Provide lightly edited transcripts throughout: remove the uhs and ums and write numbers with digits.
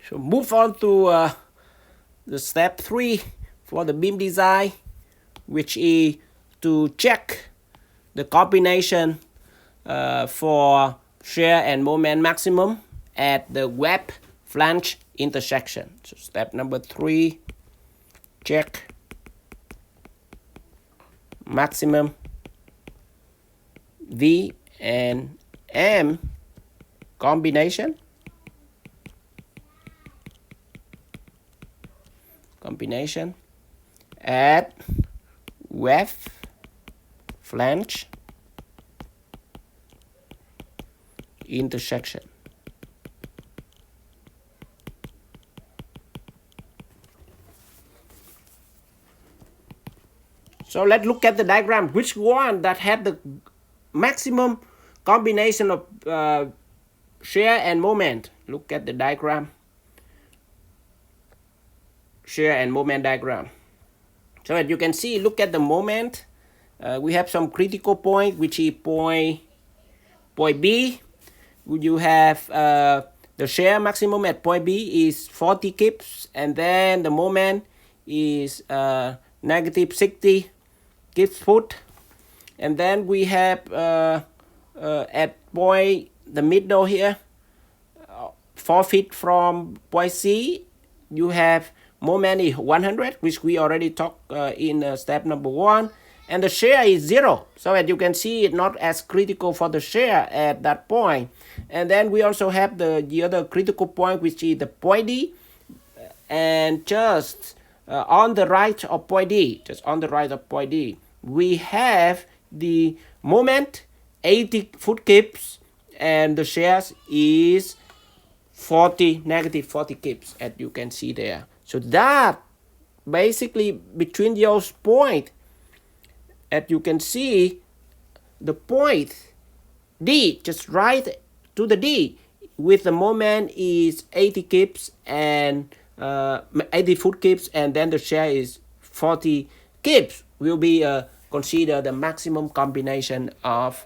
So move on to the step 3 for the beam design, which is to check the combination for shear and moment maximum at the web flange intersection. So step number 3, check maximum V and M combination at web flange intersection. So let's look at the diagram. Which one that had the maximum combination of shear and moment? Look at the diagram. Shear and moment diagram. So as you can see, look at the moment. We have some critical point, which is point B. You have the shear maximum at point B is 40 kips, and then the moment is negative 60 kips foot. And then we have at point the middle here, 4 feet from point C, you have moment is 100, which we already talked in step number 1, and the shear is 0. So as you can see, it's not as critical for the shear at that point. And then we also have the other critical point, which is the point D, and just on the right of point D, we have the moment 80 foot kips, and the shear is negative 40 kips, as you can see there. So that basically between those points, as you can see, the point D, just right to the D, with the moment is 80 kips and 80 foot kips, and then the shear is 40 kips, will be considered the maximum combination of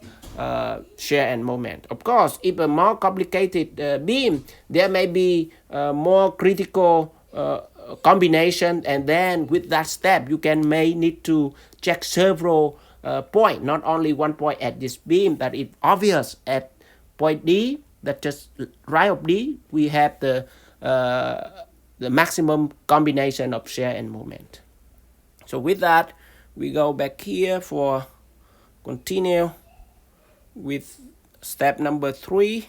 shear and moment. Of course, if a more complicated beam, there may be more critical combination, and then with that step you may need to check several points, not only one point at this beam. That is obvious at point D, that just right of D, we have the maximum combination of shear and moment. So with that, we go back here for continue with step number 3.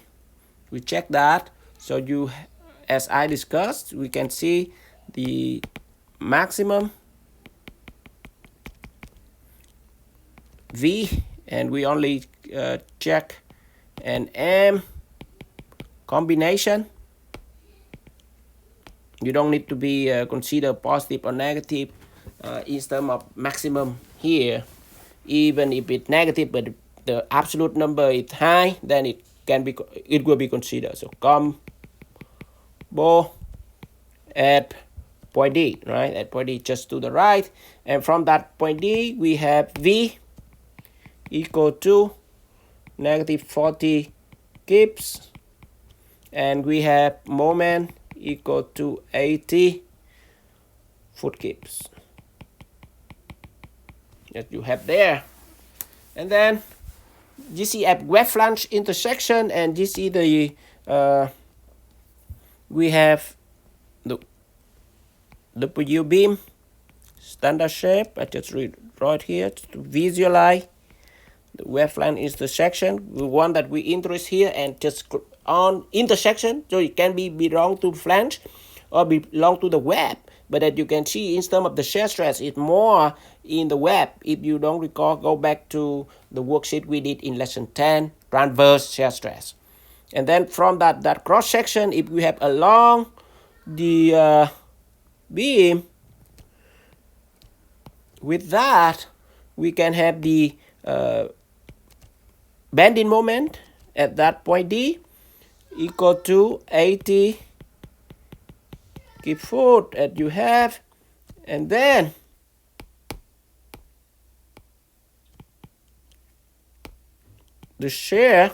We check that. So you, as I discussed, we can see the maximum V, and we only check an M combination. You don't need to be consider positive or negative in terms of maximum here. Even if it's negative, but the absolute number is high, then it will be considered. So combo at point D, right? At point D, just to the right, and from that point D, we have V equal to negative 40 kips, and we have moment equal to 80 foot kips that you have there. And then you see at web flange intersection, and you see the we have the W beam standard shape. I just draw it here to visualize the web flange intersection. The one that we interest here, and just on intersection, so it can belong to flange or belong to the web. But as you can see, instead of the shear stress, it's more in the web. If you don't recall, go back to the worksheet we did in lesson 10, transverse shear stress. And then from that cross section, if we have along the beam, with that, we can have the bending moment at that point D equal to 80 kip foot that you have, and then the shear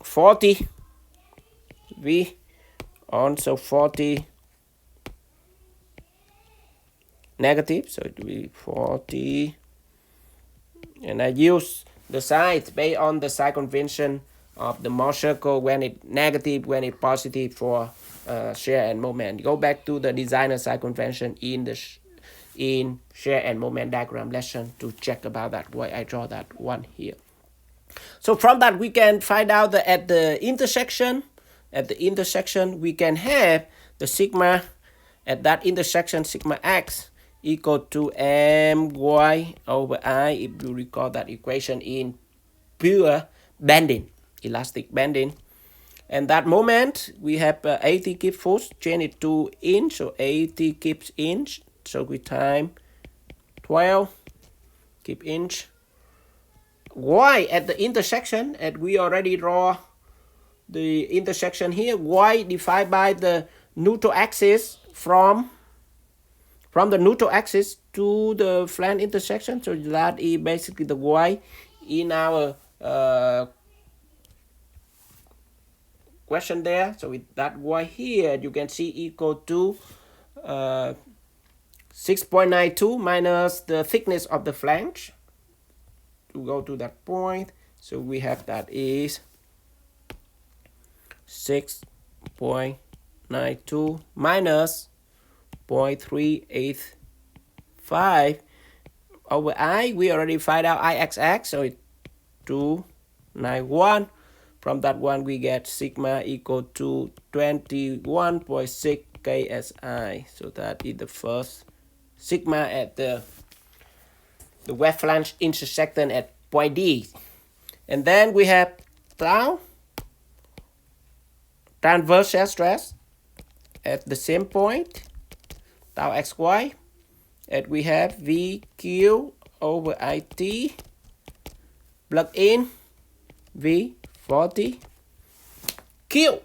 40 V on, so 40 negative, so it will be 40, and I use the sides based on the side convention of the Morse circle, when it's negative, when it's positive for shear and moment. Go back to the designer side convention in the in shear and moment diagram lesson to check about that, why I draw that one here. So from that we can find out that at the intersection we can have the sigma at that intersection, sigma x equal to my over I, if you recall that equation in pure bending, elastic bending. And that moment we have 80 kip force, change it to inch, so 80 kips inch, so we time 12 kip inch. Y at the intersection, and we already draw the intersection here, y divided by the neutral axis from the neutral axis to the flange intersection. So that is basically the y in our question there. So with that y here, you can see equal to 6.92 minus the thickness of the flange to go to that point. So we have that is 6.92 minus 0.385 over I. We already find out Ixx, so it's 291. From that one we get sigma equal to 21.6 KSI. So that is the first sigma at the wet flange intersecting at point D. And then we have tau, transverse shear stress at the same point, tau xy, and we have VQ over IT, plug in V40, Q.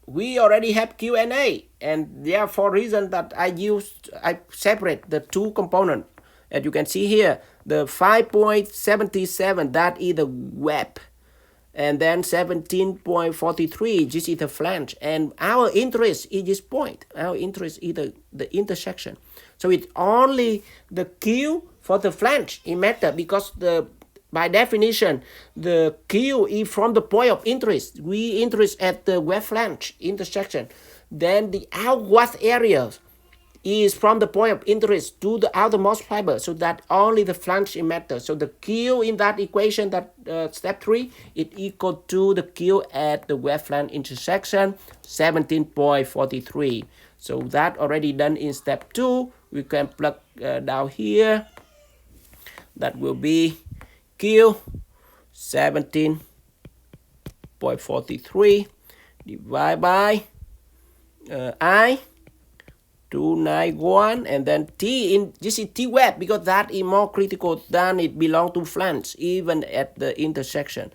We already have Q and A, and therefore reason that I separate the two components. As you can see here, the 5.77, that is the web, and then 17.43, this is the flange, and our interest is this point. Our interest is the intersection. So it's only the Q for the flange it matters, because by definition the Q is from the point of interest. We interest at the wet flange intersection. Then the outward area is from the point of interest to the outermost fiber, so that only the flange matters. So the Q in that equation, that step 3, is equal to the Q at the wet flange intersection, 17.43. So that already done in step 2. We can plug down here. That will be Q 17.43 divided by I 291, and then T in this is T web, because that is more critical than it belongs to flange even at the intersection.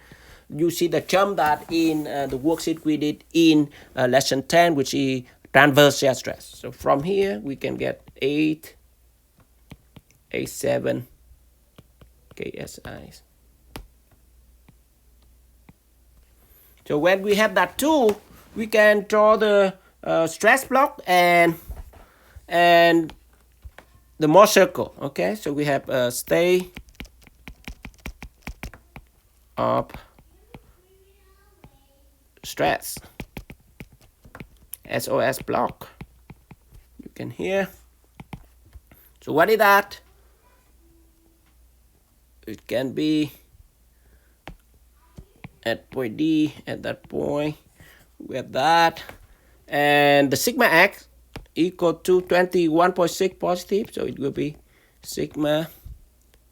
You see the term that in the worksheet we did in lesson 10, which is transverse shear stress. So from here we can get 887 KSI. So when we have that tool, we can draw the stress block and the Morse circle. Okay, so we have a state of stress, SOS block. You can hear. So what is that? It can be at point D, at that point, we have that, and the sigma x equal to 21.6 positive, so it will be sigma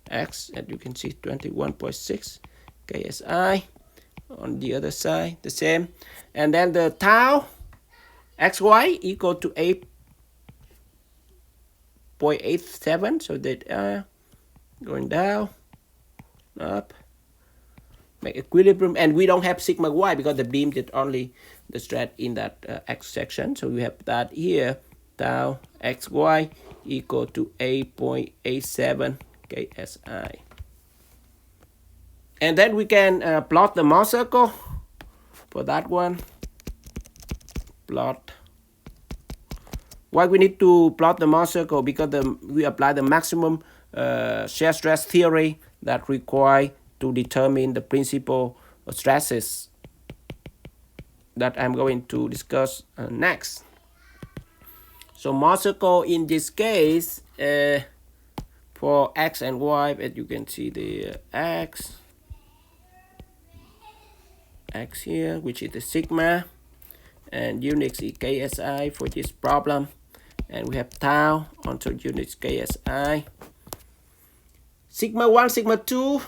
x, and you can see 21.6 KSI. On the other side the same, and then the tau xy equal to 8.87, so that going down, up, make equilibrium, and we don't have sigma y because the beam did only the stress in that x section. So we have that here, tau xy equal to 8.87 KSI. And then we can plot the Morse circle for that one. Plot. Why we need to plot the Mohr circle? Because we apply the maximum shear stress theory that require to determine the principal stresses that I'm going to discuss next. So Mohr circle in this case for x and y, as you can see the x here, which is the sigma, and units is KSI for this problem, and we have tau onto units KSI. Sigma 1, sigma 2,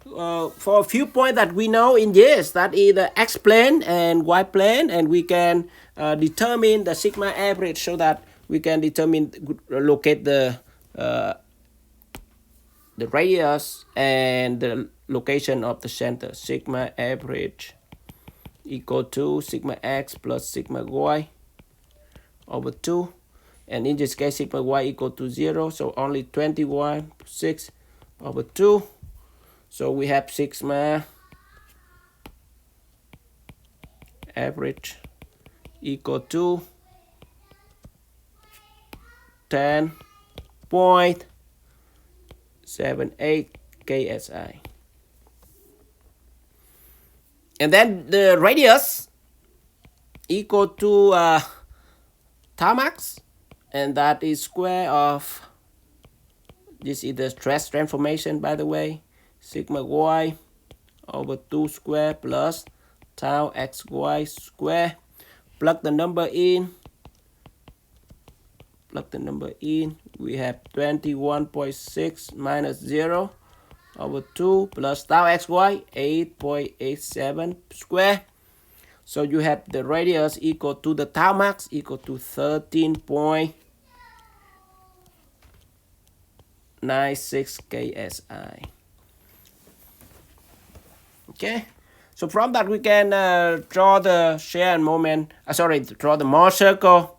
for a few points that we know in this, that is the x plane and y plane, and we can determine the sigma average so that we can locate the radius and the location of the center. Sigma average equal to sigma x plus sigma y over 2, and in this case sigma y equal to 0, so only 21.6 over 2. So we have sigma average equal to 10.78 KSI. And then the radius equal to tau max, and that is square of, this is the stress transformation by the way, sigma y over 2 square plus tau xy square. Plug the number in. We have 21.6 minus 0 over 2 plus tau xy 8.87 square. So you have the radius equal to the tau max equal to 13.96 KSI. Okay, so from that we can draw the shear and moment, draw the Mohr circle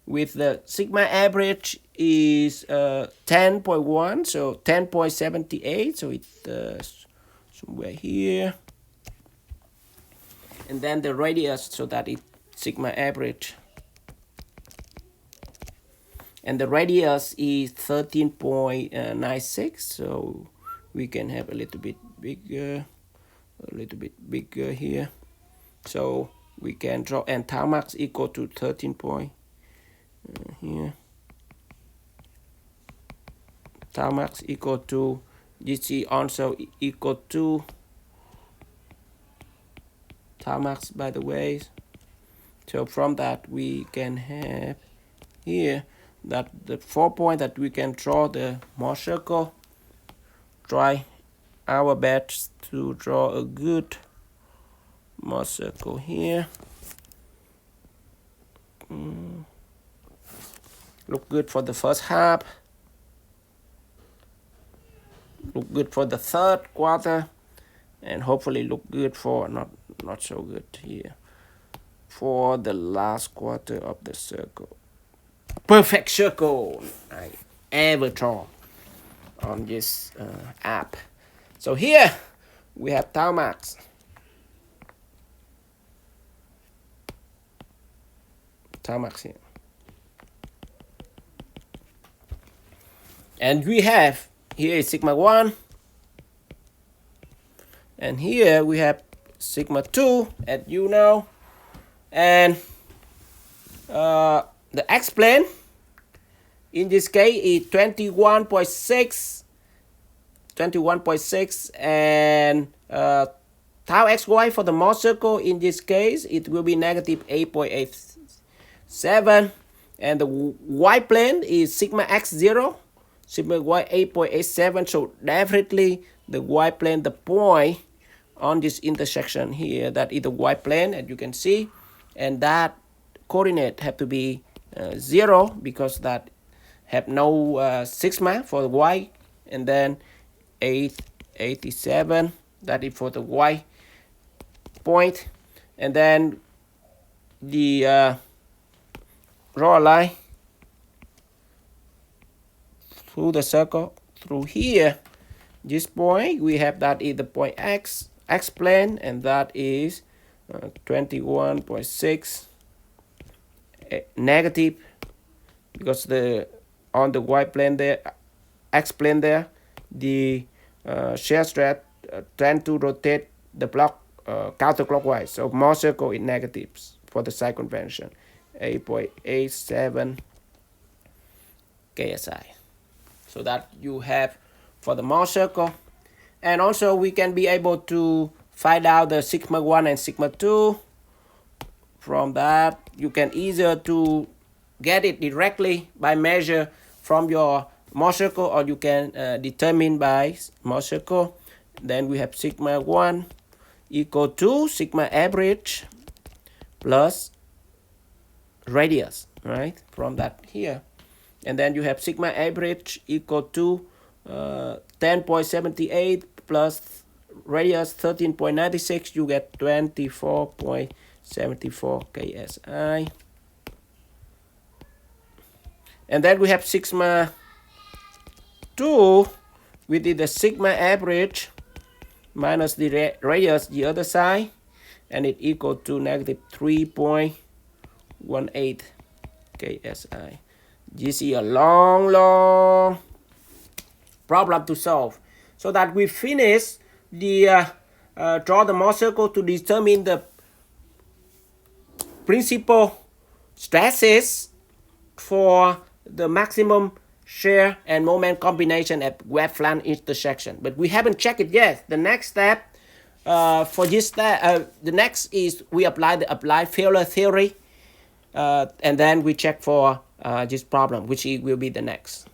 with the sigma average is 10.1, so 10.78, so it's somewhere here. And then the radius, so that it's sigma average. And the radius is 13.96, so we can have a little bit bigger here. So we can draw, and tau max equal to 13 point here. Tau max equal to, this is also equal to tau max by the way. So from that we can have here that the 4 point that we can draw the Mohr circle. Try our best to draw a good Mohr circle here. Look good for the first half. Look good for the third quarter, and hopefully look good for not so good here for the last quarter of the circle. Perfect circle I ever draw on this app. So here we have tau max. Tau max here. And we have, here is sigma 1. And here we have sigma 2, as you know. And the x plane in this case is 21.6, and tau xy for the Mohr circle in this case it will be negative 8.87, and the y plane is sigma x0, sigma y 8.87. So definitely the y plane, the point on this intersection here, that is the y plane, as you can see, and that coordinate have to be 0 because that have no sigma for the y, and then 887, that is for the y point, and then the draw a line through the circle through here. This point we have, that is the point x plane, and that is 21.6 negative, because the on the y plane there, x plane there, the shear stress tend to rotate the block counterclockwise. So Mohr circle is negatives for the side convention, 8.87 KSI. So that you have for the Mohr circle. And also we can be able to find out the sigma 1 and sigma 2. From that you can either to get it directly by measure from your Mohr circle, or you can determine by Mohr circle. Then we have sigma 1 equal to sigma average plus radius, right, from that here. And then you have sigma average equal to 10.78 plus radius 13.96, you get 24.74 KSI. And then we have sigma 2, we did the sigma average minus the radius the other side, and it equal to negative 3.18 KSI. This is a long problem to solve. So that we finish the draw the Mohr circle to determine the principal stresses for the maximum shear and moment combination at web flange intersection. But we haven't checked it yet. The next step for this step, the next is we apply the applied failure theory, and then we check for this problem, which will be the next.